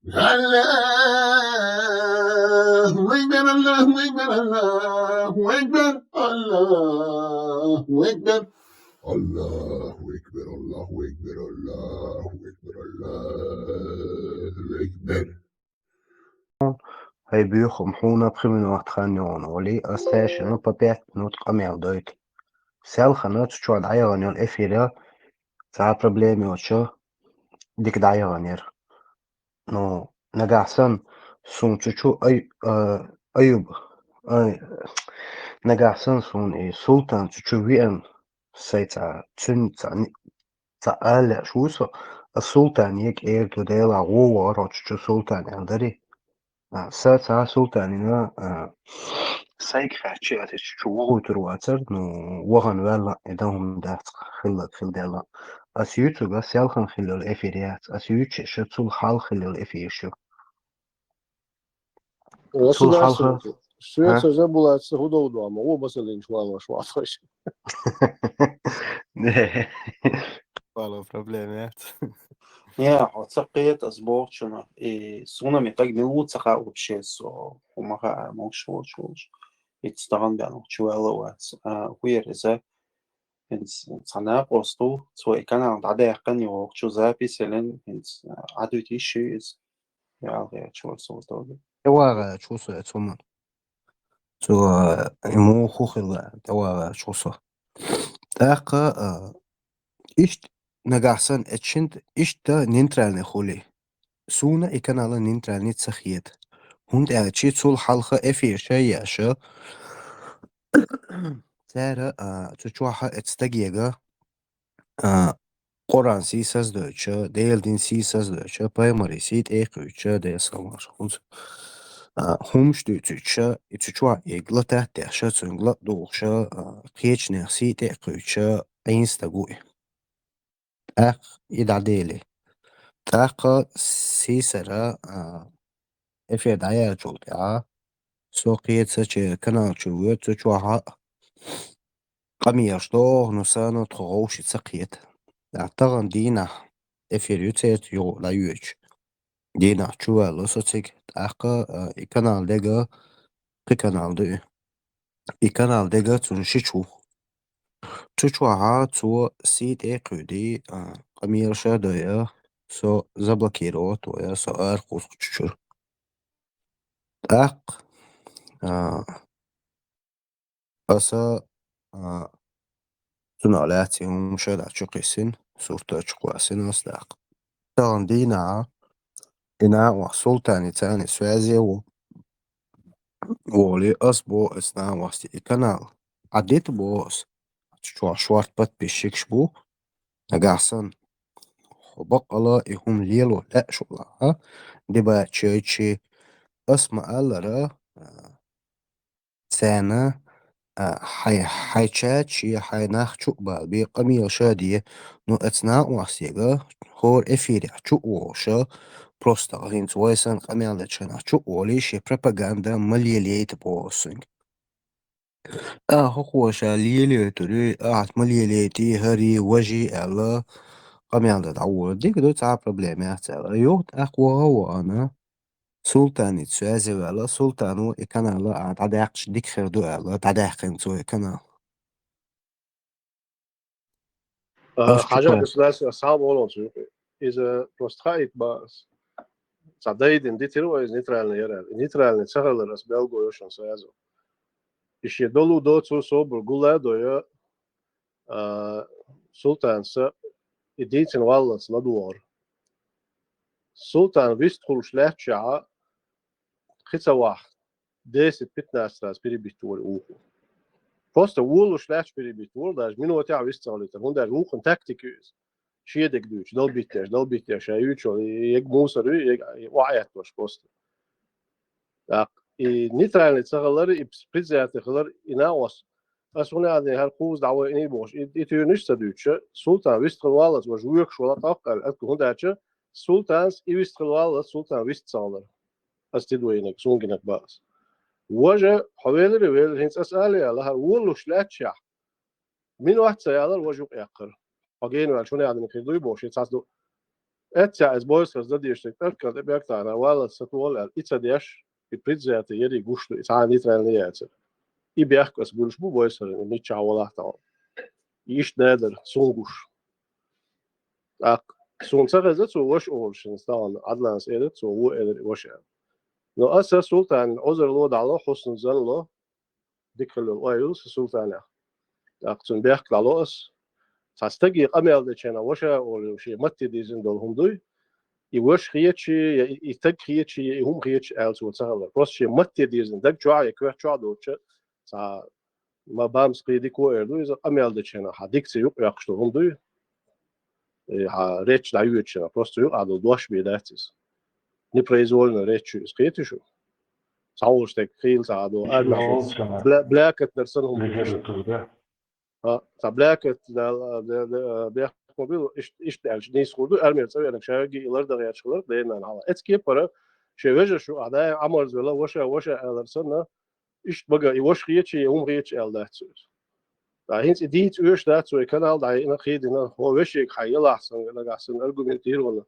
الله أكبر الله أكبر الله أكبر الله أكبر الله أكبر الله أكبر الله أكبر الله أكبر. Højbye omhuna priminort خانيون ولي أستاشن بابيت نوت قميع دويت سال خنات شو دعيانيون إفيريا ساعة problemi وشو ديك دعيانير نو نجاحسن سون تشو أيوب أي نجاحسن سون سلطان تشو وين سيتا تن تعال شوسو السلطان يك تديلا غو ورا تشو سلطان عندري ساعة سلطاننا سايكراتشي أتشو ترواتر نو وغن ولا إدهم دات خلق ديلا أسيوتو بس يالخن خلال إفيريات أسيوتش شتول حال خلال إفيرشو Nasıl تول dersin حالها ki? ها Süreçte bulaşsa hudodu ama o basalın şu an şu atış. Fala problemet. Ja, otsaqiyat asborchuna suna mitag miutsaqa ubsheso umaqa mokshosh itstagan biano chuelo wats huirza ins sana qostu so ikana dada yaqan yo chuzapi selen ins adu tishis ja ja chul so dog توا شوسو يتوما توا إمو خوخلا توا شوسو تاقا إشت نجاحسن اتشنت إشتا نينترالني خولي سونا إكنالا نينترالني تسخيت هند أتشي تول حلقة إفيرشا ياشا تارا تشوحا اتستجيجا قرآن سيساز دوتشا ديل دين سيساز دوتشا بايماري سيت إيقوتشا ديل سلامار خونز همش دوتشا اتشوا إيقلا تحت تحشا تنقلا دوغشا قيتش نخسي إيقوتشا أينستاقوي أق إدعديلي تاقا سيسرا إفيا دعيا جوليا سوقيت سچه كنا چوه تشوها قميشتو نسانو تغوش سقيت اعتقد دينا افيريوتيت يو لا يوج دينا چوه لسوتيك تاقا اي ديگا قي كانال دي اي كانال ديگا تنشيچو تشوها تو سيت اي قودي قميرشا دويا سو زبلكيرو تويا سو ارقوس چچور اق أسا سنالاتي ومشاهدة شقيسين صورة شقواسين أصداق طبعا دينا إنا وصول تاني سوازي وولي أصبو إسنا وستي القنال عديت بوس شوارت بات بيشيكش بو نقاحسن وبقلا إهم ليلو لا شغلها دي با تشيتشي اسم ألرا سانا حيشاتشي حيناخ شقبا بقمية شادية نو أثناء واسيغا هور إفيريا شقوشا بروستا هينز ويسان قميالة شنا شقولي شي بروباغندا ملياليت بوسنج هقوشا ليليتوري ملياليتي هري وجي ألا قميالة دعوة ديك دو تعا بروبليمات يوت أقوى هو أنا سلطاني تسوازي ولا سلطانو إكنا لا تعداقش ديك خير دو ألا تعداقين تو إكنا Hacer gösterisi sağ olun çünkü prostrait bas. Sadaydin ditiru iz nitralne yarar. Nitralne çağırlar belgo yoşan sayazo. İşe dolu doçu sobur gulado sultansa idicin vallas laduvar. Sultan vistkhul shlehcha khitsa waht. 10-15 peribitur uhu. Просто ulu slēdz peribitur, daž minūte jau izcēlīta. Un daž uhu taktikas. Šiedek duč, dalbīties šai jūčo, ieg mūsu arī vājētoši postu. Nitrālni cagaları spridzētiqalar inavas. Es runāju ar kūz dāvu inīboš. Itu nistadūča, sultān vistqal valats, važ uiekšu lat apkār. Atku hundāča, sultāns ivistqal valats, sultān vistcālar. Es tidojinek, sunginek bās. وجه حوالي ويل هنس أسألي لها ولوش لا تشع من واحد سيالر وجه يقر حقين وعشان يعني كده يبوش يتصدق اتسع اسبويس زديش تذكر بيكتانا ولا ستول اتسديش البيتزا يري غوشتو اتعاني ترانيات يبيحك اسبولش بو بويسر ميتشا ولا تا يش نادر سونغوش اق سون سغزت سو وش اولش نستان ادلانس ايدت سو و ايدت وش نو اسا سلطان عذر لو دالو حسن زلو ديكل الايوس سلطان اق تون بيحك لالوس تستجي قمل دشنا وشا او شي متي ديزن دول همدوي يوش خيتشي يتج خيتشي هم خيتش الس وتسهل بس شي متي ديزن دك جوا يكوه جوا دوتش تا ما بامس قيدي كو اردو إذا قمل دشنا حديك سيوق يقشتو همدوي ها ريتش دايوتشنا بس يوق عدو دوش بيداتس نبريزولنا ريتش سقيتشو صورشتك خيل ساعدو أرمخ بلاكت نرسلهم بلاكت بيحكموا إيش تعرف نيس خودو أرمير تسوي أنا شاقي يلرد غير شغلر لين أنا على إتكي برا شيء شو عدا عمر زولا وشا ألرسنا إيش بقى يوش خيتشي يوم خيتش أل ده تسوي هينس ديت ويش ده تسوي كنال ده إنا خيدنا هو وشيك حيلا أحسن لقى أحسن أرجومنتير ولا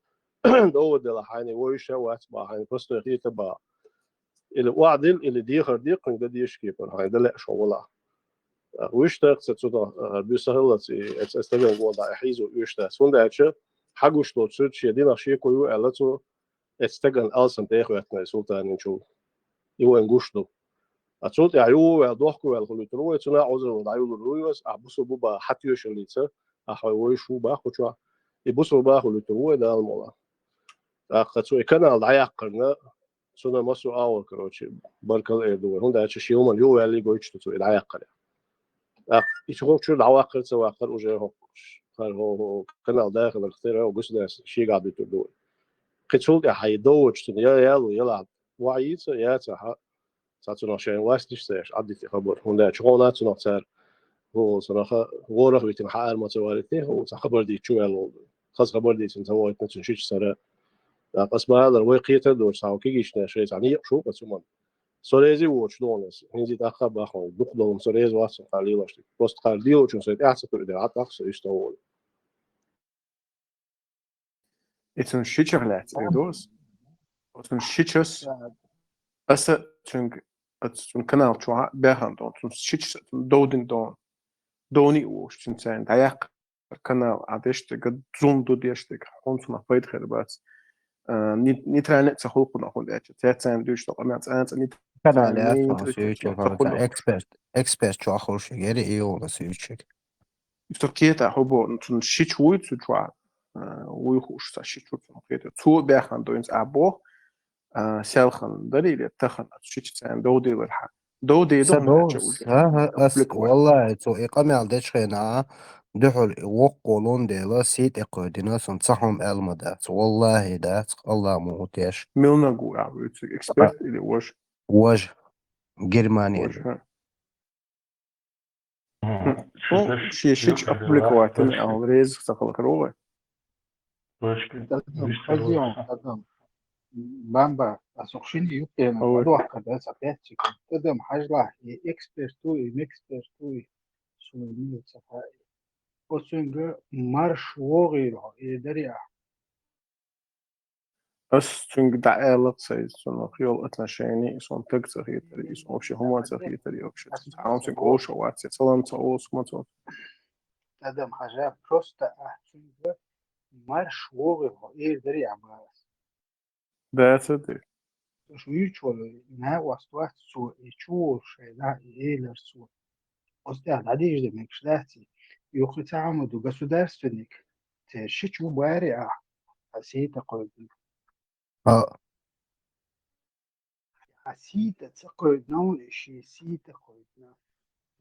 دو ده لحاني ويش وات بحاني بس تخيط بقى اللي وعدل اللي دي خرديق ده دي يشكي بحاني ده لا شو ولا ويشتغل ستودا بيسهلت استجن وضع حيزو ويشتغل سونداتش حقوش لو تشي دينا شي كويو ألتو استجن ألسن تيخواتنا سلطان نشوف يو انغوشلو أتصوت يعيو دوحكو الخليترو يتنا عذر ودعيو الرويوس أبوسو بوبا حتيو شليتsa أحوي شو باخوشوا يبوسو باخليترو ده المولا أخذوا كان العياقنا سونا مسو أول كروتشي بركل إيدو هوندا تشي يوم اليو اللي جويتشتو العياقنا يشوفوا شو العواقب سواء خر وجهه خر هو كان داخل الاختيار وقصد شيء قاعد يتدور كتشول هيدوج يا يلعب وعيت يا تها ساتنا شيء واستش سيش عدي في خبر هنا شغلات صار هو صراحة غورة ويتم حال ما توالته هو خبر دي شو يلو خاص خبر دي سنتوا يتنشن شيء سرا بس ما هذا الوقت دور ساو كيجيش نشري يعني شو بس هم سوريزي وش دونس هنزي تأخذ بأخوي دخلهم سوريز واسع قليل أشتي بس قليل وشون سيد أحسن إذا عطاخ يشتغل It's een shitcherlet, dus. Het een shitjes. Als het een kanaal twa bergen dan, het shitjes doden dan. Doni oos, het zijn dayak kanaal adeste gezond adeste ons nog beter gebruikt. Niet rein net zo goed nog het. Het zijn dus nog maar het niet. كان على سويتشك اكسبرت شو اخر شيء غير ايو سويتشك Turkiet er hobo een shit woord zu twa. We hoes dat shit woord nog beter. Toe bergen dan eens abo. سالخن دليل تخن شيء عن دودي والحق دودي سبوس ها والله تو إقامة على دشخنا دحول وقولون ديلا سيت إقودنا سنصحهم المدات والله دات الله موتيش ميلنا جو عبيت إكسبرت اللي وجه جرمانيا وجه شيء أبليكواتن أو ريز سقلك روه تقدم بامبا أسوخشين يوكينا بدوح كده سبيتشي تقدم حاجة إكسبرتوي ميكسبرتوي سويني سفاي وسنجر مارش وغيره إدريا بس تنق دعالق سيد سنو خيال أتناشيني سون تقصر هي تري سون وشي هم هي تري وشي تعاون سنق أوشا واتسي سلام تأوس مطور تقدم حاجة بروستا أحسنجر مارش وغيره إدريا مارس That's it. usually now was what so يشوف لا إيلر سو أستاذ عديش دمك شلاتي يوخي تعمد государственник تشيش مبارع حسيت قلت حسيت تقعد نون شيء سيت قلتنا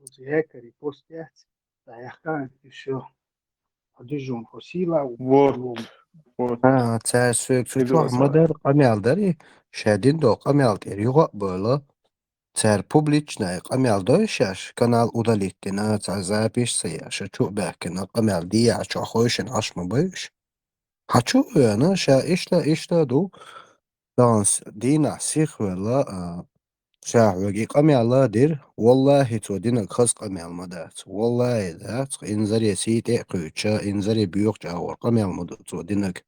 وزيكري بوستات لا يحكان شو أدجون فصيلة تسويك تروح مدر قميال داري شادين دو قميال داري يغا بولا تسار بوبليتش ناي قميال دو شاش كانال udalittina تزابيش سياش شو باكنا قميال دي عشو خوشن عش مبيش حشو انا شا إشتا دو دانس دينا سيخ ولا شا وقي قميال دير والله تو دينا خص قميال مدات والله دات انزري سيت اقوتشا انزري بيوق جاور قميال مدات تو دينك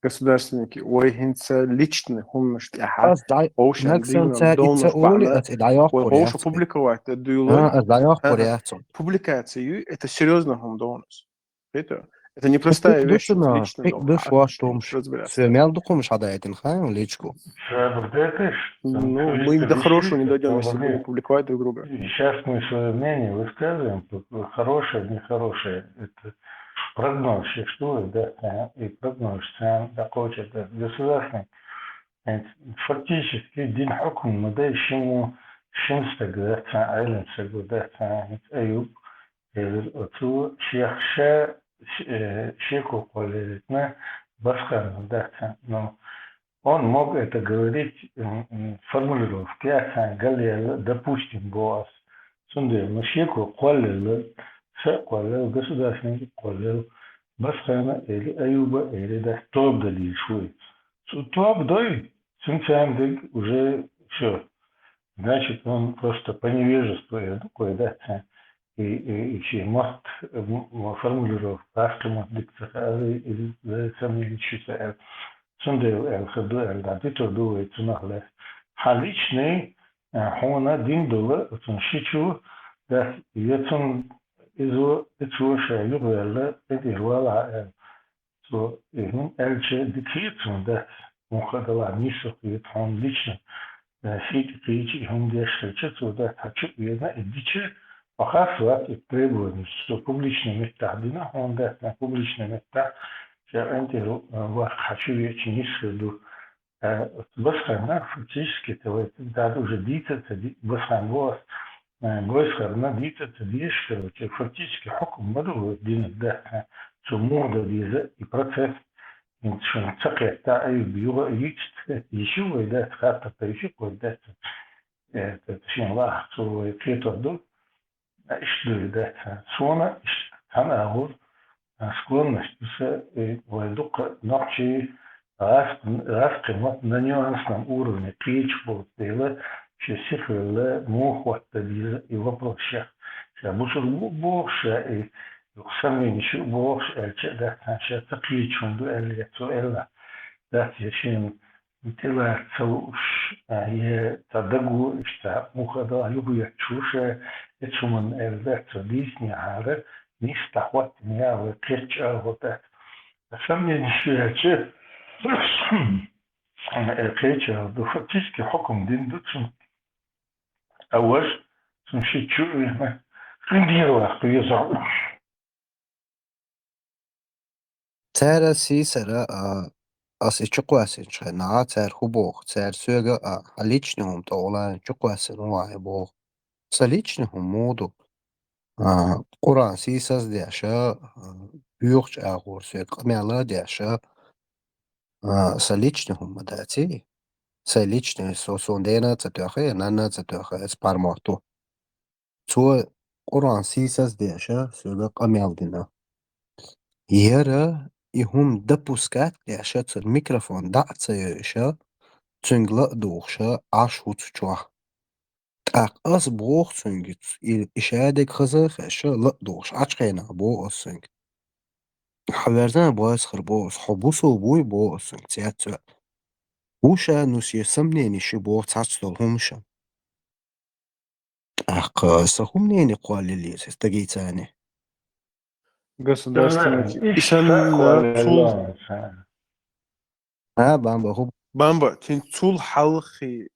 государственники, ой, хинца личный, хумнаш тяха, оушен Наксан дигнам цар донуш ицаули бана, от идаях ой, хоуша пуряци. публиковать, дюлой, Идаях ага, пуряци. публикацию, это серьезно хум донус. Это непростая вещь, с Душина, личным душ ваштум. разбираться. Свемял духом шадаятин хаем личку. Ну, мы до хорошего не дойдем, если будем публиковать друг друга. Сейчас мы свое мнение высказываем, хорошее, нехорошее. Это прогноз существует, да, и прогноз такой государственный. Фактически день хукм мы да ему шимстаг, да, айлен сагу, да, аюб, отцу шейх шейху колледжна басхан, да, но он мог это говорить формулировки, галия, допустим, боас, сунде, но шейху колледж, государственный колледж, басхана или аюба, или да, топ дали шуй. Топ дой, синцандик уже все. Значит, он просто по невежеству такой, да, и может формулировка, автомат диктатора или сомнения чисто. Сунде الخدوع да تقدر تنقله حاليشني هنا دين دولة تنشيشو ده يتم إذا شيء يقول إذا ولا so هم эльче дикиетом да мухадала мисо يتهم лично фит фичи هم дешече да хочу видно идиче похасват и требования что публичные места дина он да на публичные места أنت хочу очень исходу بس خلنا فактически это уже дится بس خلنا بس خلنا дится تديش фактически حكم مدو دين ده شو موضة دي и процесс شو نتسقي تاع أي بيوغا يشوف ده خاطر يشوف ده تشين الله شو كيتو دول إيش ده سونا أنا أقول склонность вдруг ночи раскрыть на нюансном уровне печь дела чесифры мухвата и вопросах. Я буду больше и сомнений больше да значит такличун дуэль дуэла да еще тела цуш я тадагу что мухада любая чуша это он это дисни ара нистахват меня в кирча вот это. Сомнений что кирча до фактически حكم دين дутsun أول سنشي شو خنديروا خيزعوا Tara sisara as ichukwasin na tar hubok tar suga halichnihum tola chukwasin wa bo salichnihum modu Quran sisas desha büyük ağur sög qamela desha salichnihum madati salichni so sondena tsatokhe nana tsatokhe sparmotu so Quran sisas desha sög qameldina Yera ihum допускать desha mikrofon da'tsayisha tsüngla doğuşa aş uçuğa Aq as boğ söngü işadek xızı xəşə la doğuş açqayna boğ söng. Xəbərdən boğaz xır boğ xobusu boy boğ söng tiyatı. Uşa nusiye samnenişi boğ çaçdol humşa. Aq sahumneni qvalili stagitsani. Государственники. إيش Ишанна цул Ha bamba hub бамба, тин цул халхи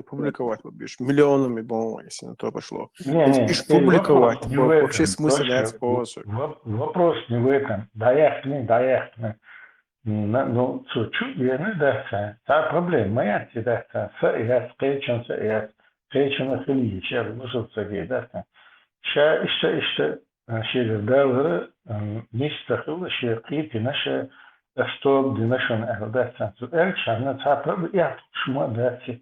публиковать будешь миллионами, по-моему, если на то пошло. не Иш публиковать, вопрос не в вообще этом. смысл Точно, дать полосу. вопрос не в этом. Даяхны. Ну, чувствую, да, та проблема моя, да, я скречен хили, сейчас вышел цаги, да, شيء داور نستخدم شيء قيت نشأ استوب دمشن أهداف سؤال شأن تعرف يعني شو ما ذاتي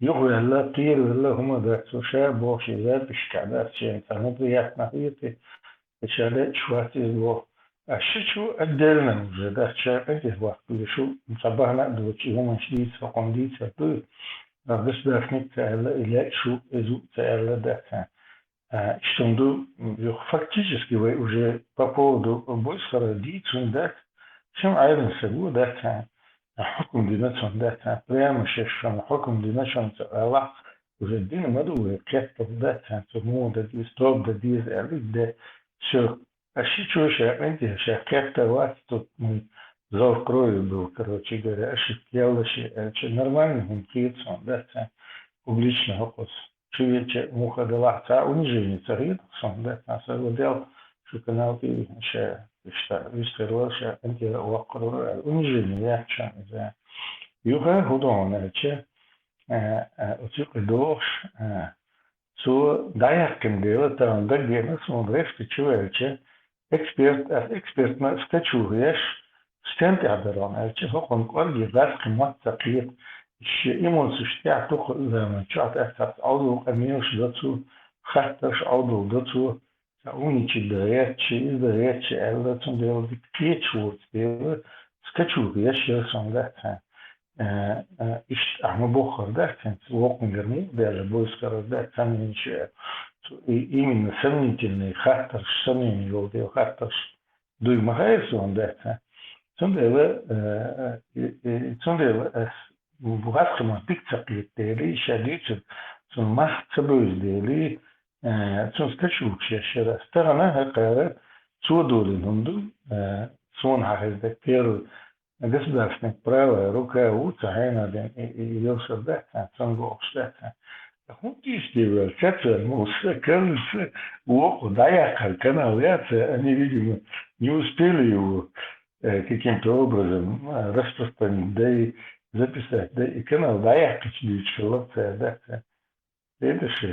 يغوي الله طير ولا هم ذات شاب وشي ذات إشكالات شيء فنضيع نهيتي إشكالات شواتي الو الشيء أدلنا وجدات شاب إنت وقت شو مصباحنا دوتشي هم شديد فقنديد سبب بس دافنك تعالى إلى شو إزو تعالى ذات что фактически уже по поводу Бойсхара Дицун, да, شم عيرن سبو داتان حكم ديناتهم داتان بريام ششم حكم ديناتهم تقلع وجدين مدو كتب داتان تمو دا دي ستوب دا دي ده شو أشي شو عندي كتب وقت زور крови был, короче говоря, ошибки, нормально هم كيتسون داتان публичный вопрос. Чуете муха делахта унижение царит, сон датан сагудел, что канал ты еще işte üstlerler enti vakırlar unijini yapacağım ya. Yuha hudon elçe uçuk doğuş su dayak kimde taranda gene son refti çuelçe ekspert ma skaçuğuş stent yadıran elçe hokun kol gizas kıymat sakiyet imun suştiya tuğ zaman çat esas aldu kamiyoş dazu hattaş aldu dazu unicidăiace, ela sunt de o dictiețuri, de skăciuri, și sunt data. Iști am bohar data, локом верни, даже бойского дата, ничего. Именно сомнительный хартер, сомнительный волдел хартер, дуй магаесу он дата. Цундела, бугаскама пикцаклетели, шадичет, цун махцабуздели, цун скачук еще раз. Сторона какая, цудули нунду, цун хахиздек первый, государственное право, рука уца, айна, и елся дата, цун гокштата. Действия, кажется, локу доехали, канал яйца, они, видимо, не успели его каким-то образом распространить, да и записать, да и канал доехать, да, видишь,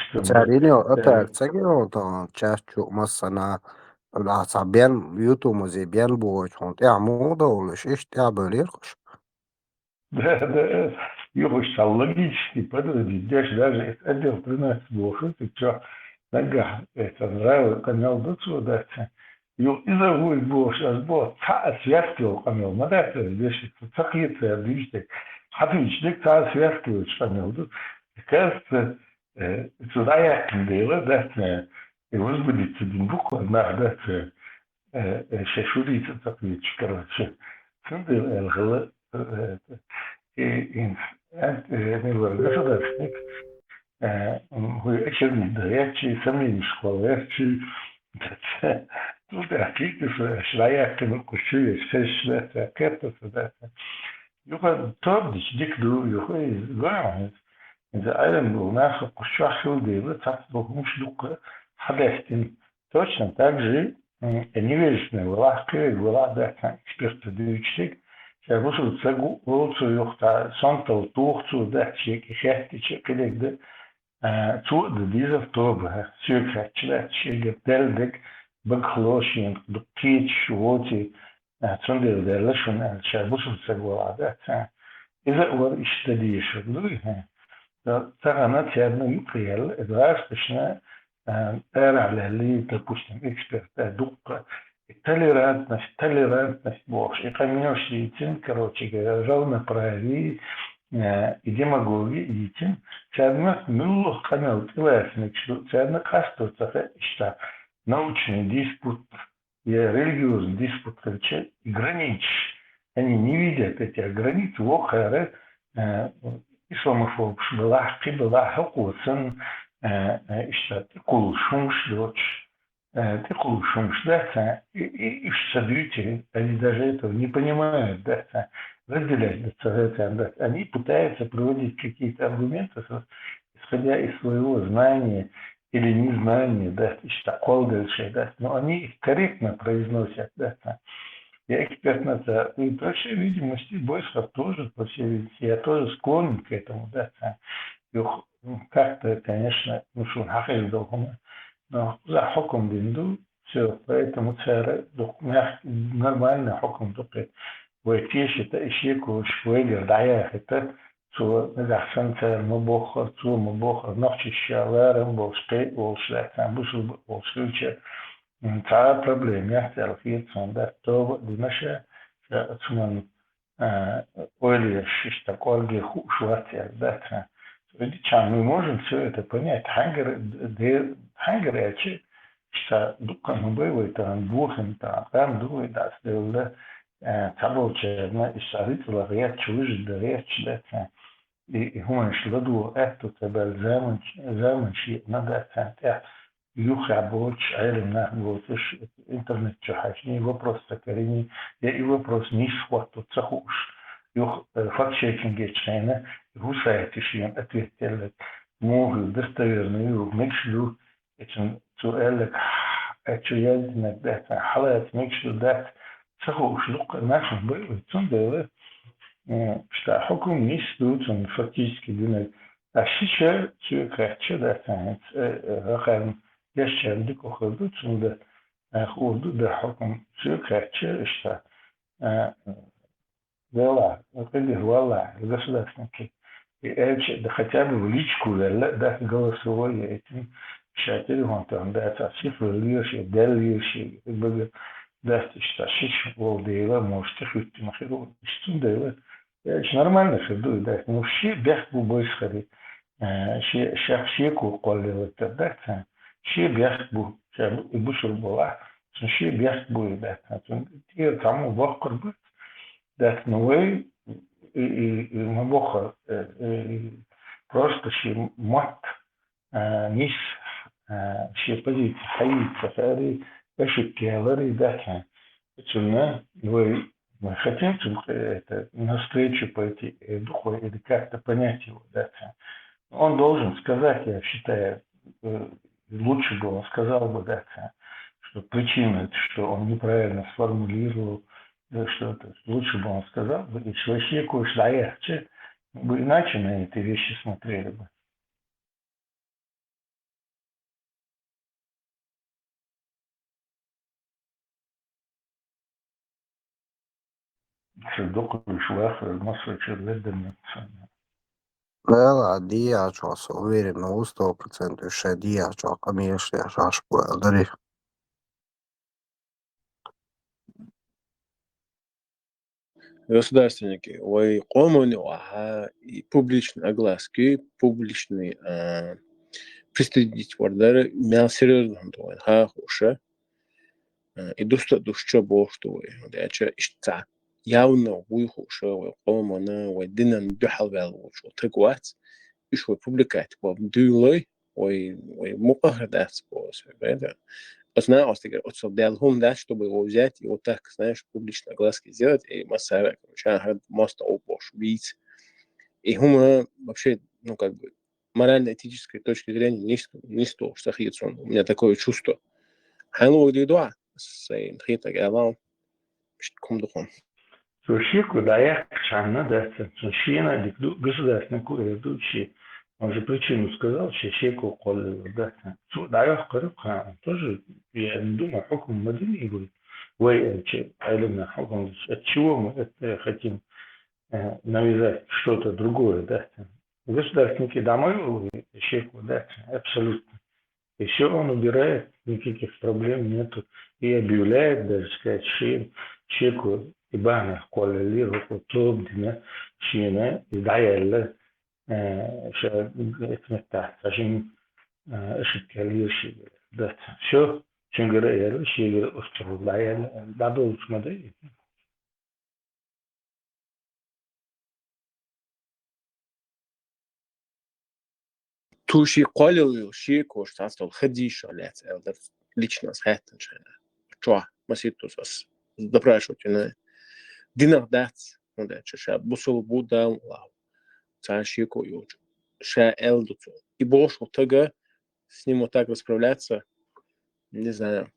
что سارينيو أتا تسجلوا طبعا تشاتشو مثلا العصبيان بيوتو مزيبيان بوش هونت موضة ولا شيش تعباليرخش да, его логически подожди, даже отдел 13 был, ты что, нога, это нравилось, канал до сюда, и зовут был, сейчас был, связки канал, надо это, вещи, цахицы, обычно, отличник, связки канал, кажется, сюда я кандила, да, и возбудится буква, да, шешурица, так ведь, короче, кандила, государственник, очевидно, доярчий, сомнений школярчий, тут архитектор, шляяк, кучуя, все шлята, кертоса, юха тобдич, дикду, юха изгоняет, إذا قال وناس القشاح شو ديبه تعرفوا مش دوك حدثين точно так же невежественный влахкой была да эксперт дючик я вышел цагу лучше юхта сантал тухцу да чек хехтичек келегде цу диза тобе сюкачла чегтелдек бахлошин дукич воти цундел дерлашун шабушул цагу да إذا هو اشتديش دوي Сарана тядна юкриел, эдварстышна эрале ли, допустим, эксперта, дукка, толерантность, бог, и камнёшь яйцин, короче говоря, равноправие, и демагогия яйцин, тядна нулох канал, тиласник, тядна кастуется, что научный диспут, и религиозный диспут, короче, граничь. Они не видят этих границ, вохары, İslamofоб şıbılah kıbılah hukusun işte кулшумш, да, и садуители, они даже этого не понимают, да, разделять, да, они пытаются проводить какие-то аргументы, исходя из своего знания или незнания, да, да, но они их корректно произносят, да, я эксперт на это. И по всей видимости, Бойсхов тоже, по всей видимости, я тоже склонен к этому, да. Как-то, конечно, ну что, но за хоком динду, все, поэтому царь нормально хоком дукет. ويتيش تأشيكو شوية دعيا حتى سو نحسن царь مبوخر نفس الشوارع بوشلات بوشلوشة царь проблем я хотел фицон да то димаше цуман ойли что колги хушватер да ведь мы можем все это понять хангер эти что дукан боевой там бухен там дует да сделали تعبوا إشاريت لغايات شويش دريات شدتها هون شلدو أهتو تبال زمن شيء ندأ تاع يوخع بوش علم نحبوتش интернет чухашни вопрос такарини и вопрос ниш хвату цахуш юх факт-чекинге чайна гусаетиш им ответил мог достоверный мекшлю этим سؤالك أشياء نبدأ حالات مكشلو ده цахуш лук нашим был цундеве что حكم نيستو фактически динэ ашича чукача да танц ракам يشهد وخذت من أخوض ده حكم شو كاتشة إشتا والله وقال والله государственный ده хотя бы в личку да голосовой этим شاتري هون там да صفر ليش دليش بقى да تشتاش والديلا может хоть مخيرو что да إيش нормально خدوا да ну شيء بيحكوا بيشخري شيء شيء قال ده شيء بيحكوا يبوشوا البلاع شيء بيحكوا ده تيجي تعمل بقر بس ده نوعي ما بقر просто شيء مات نيش شيء بدي حي سفاري إيش الكيالري ده كان قلنا نوعي мы хотим навстречу пойти духу или как-то понять его, да, он должен сказать, я считаю, лучше бы он сказал бы, да, что причина, что он неправильно сформулировал, что это, лучше бы он сказал бы, и что вообще кое-что легче, бы иначе на эти вещи смотрели бы. صدق الشواخ المصري جدا لا دي عشان صغير إنه 100% الشديد عشان قميص عشان شبه دري Государственники, ой, коммуни, ага, и публичные огласки, публичные представители, мял серьезно, ха, хуша, и душа боштуй, дача, ишца, явно уйхуша, ой, коммуна, ой, динан духал вел, что такое, ишь, ой, публикать, ой, дулой, ой, мукахадат, да. Знаю, что делал да, чтобы его взять и вот так, знаешь, публично глазки сделать и массаж, короче, мост опош, бить. И хума вообще, ну, как бы, морально-этической точки зрения не сто, что хитсон. У меня такое чувство. Хайло идуа, сей, хитак, алам, ком духом. Сушику, да, я чанна, да, сушина, государственный курс, он же причину сказал, что шейку قال ده да я قرب тоже я думаю حكم مدني يقول وي علمنا حكم от чего мы хотим навязать что-то другое, да. Государственники домой шейку, да, абсолютно. Еще он убирает, никаких проблем нету и объявляет даже сказать шейку ибана قال لي ركوب دنا شينا يدعي اتمتعت عشان اشكال يشي ده شو شنقر شيء افترض العيال بعده مش مضايق Туши قالوا شيء كوش تعصل خديش على лично с хэтэн чуа маситус ас допрашивать на динах дац ну да чаша бусул буда лав цаши кою ша элдуцу и бош тага с ним вот так расправляться не знаю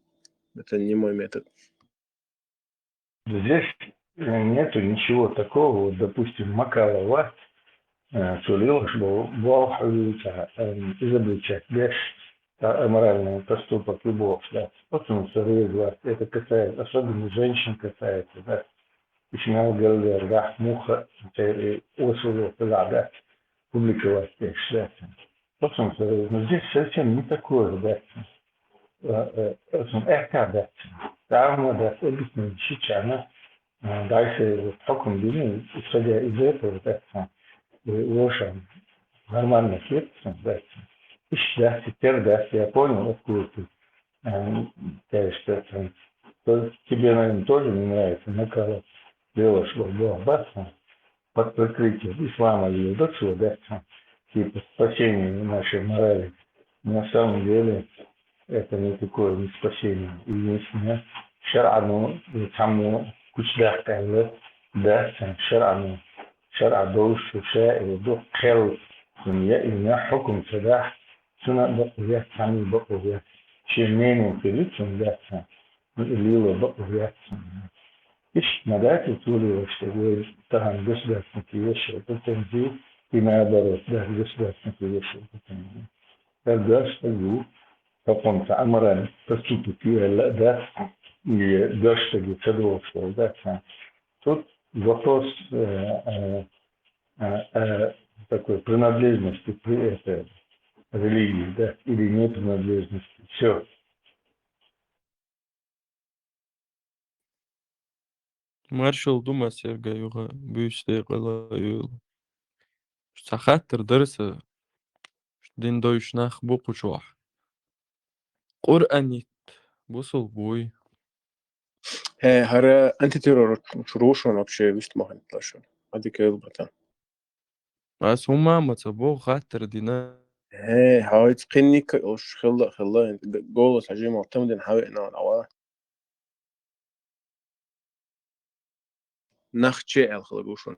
это не мой метод. Здесь нету ничего такого, вот, допустим, Макалова сулил, что Бог изобличать без аморальный поступок любого, да. Вот он власть. Это касается, особенно женщин касается, да. Почему говорили, да, муха, осулил, да, публиковать, да. Вот он но здесь совсем не такое, да. ده تعامل ده объяснить сейчас дальше حكم ديني исходя из этого да лошадь нормально сердце да и да теперь да я понял откуда ты что тебе, наверное, тоже не нравится, накала делаешь баца под прикрытием ислама или до сюда, типа спасение нашей морали. На самом деле это никакое не спасение. Единственное, شرعا يتعموا كش داخل تعمل ده شرعا شرع دوش وشاء ودوح خير من يأينا حكم سداح سنة بقويات تعمل بقويات شيرنين في لتسن ده من اللي هو بقويات إيش مدات تقولي واشتغل تهم بس ده مكيش وتنزي بما درس ده بس ده مكيش وتنزي فالدرس تقول فقمت أمرا تستوت فيها لا ده дождь цедовского, да, тут вопрос такой принадлежности при этой религии, да, или не принадлежности. Все. Marshall Dumas Sergey'ga büyüşte qalayıl. Saxatir derse din doyuşnaq bu quchoq. Qur'anit busul boy. هر أنت ترى شروشون أبشي ويست ما هنتلاشون هذه كيل بتاع As huma matsabo khatir dina هاي تقني كأوش خلا جولس عجيب معتمد حاوي نوع نوع نخشى الخلقوشون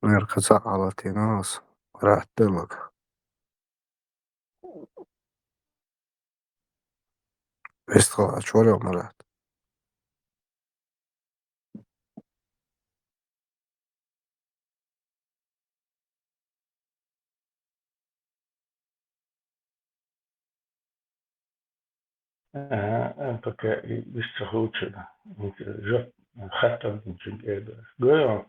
Merkeze alatınız. Rahatlık. Vestala çorya mı rahat? Пока быстро да. جت خطر من الجيد قوي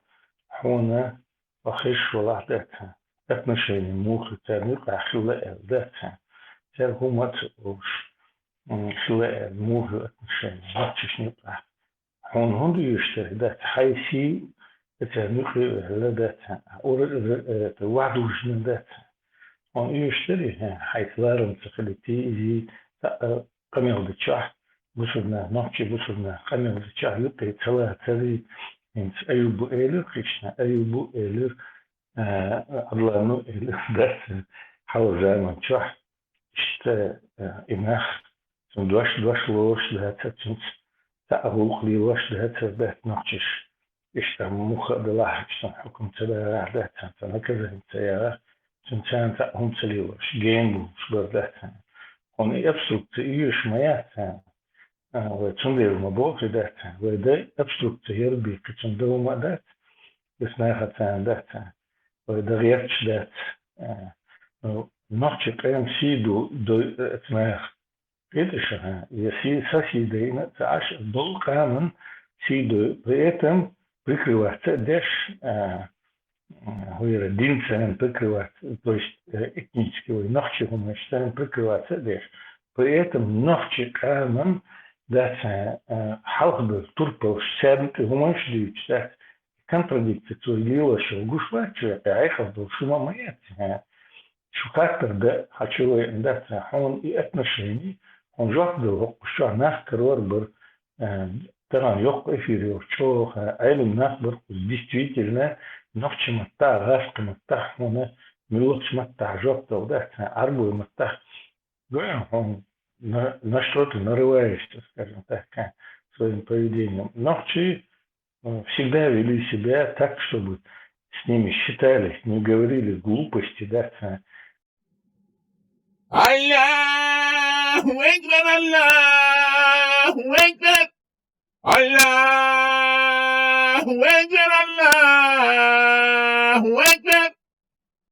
هنا أخش ولعتها أتمشي موخ تاني خلاء ذاتها تر هو ما تقولش خلاء موخ أتمشي ما تشنيبها هون هون يشتري ذات حيثي تاني خلاء ذاتها أور توعد وجن ذاتها هون يشتري حيث لارم تخليتي يجي قمي ودتشاح بسرنا نحكي بسرنا قمي ودتشاح يبقى تلا تلي انت ايوبو ايلر كريشنا ايوبو ايلر الله نو ايلر دات حاول زي ما تشاح اشتا اماخ دوش لوش دات تنت تأغلق لي وش دات دات نحكيش اشتا مخ دلاح اشتا حكم تلا دات فنكذا انت يا تنتان تأهم تلي وش جيمبو شبر دات on je absolut još majata وتنظر المبوخ ذات وده أبسط يربي كتندو ما ذات بسناخة ذات وده غيرتش ذات نحكي قيام سيدو دو اتناخ قيدش يسي ساسي دينا تعاش دول قامن سيدو بيتم بكري واحد داش هو الدين سنن بكري واحد توش etniski و نحكي هم اشتغل بكري واحد داش بيتم نحكي قامن dat halk turpels serbt humans die dat контрадиктует что гушвачу айхов был шумомает шукатер да хочу да он и отношений он ждал что нас корбер ترى يوق эфир что علم нас был действительно نفس متاع غاش متاع هنا ملوش متاع جبته وده عربي متاع он на что-то нарываешься, скажем так, своим поведением. Ногчи всегда вели себя так, чтобы с ними считались, не говорили глупости, да. Allahu Ekber, Allahu Ekber, Allahu Ekber, Allahu Ekber.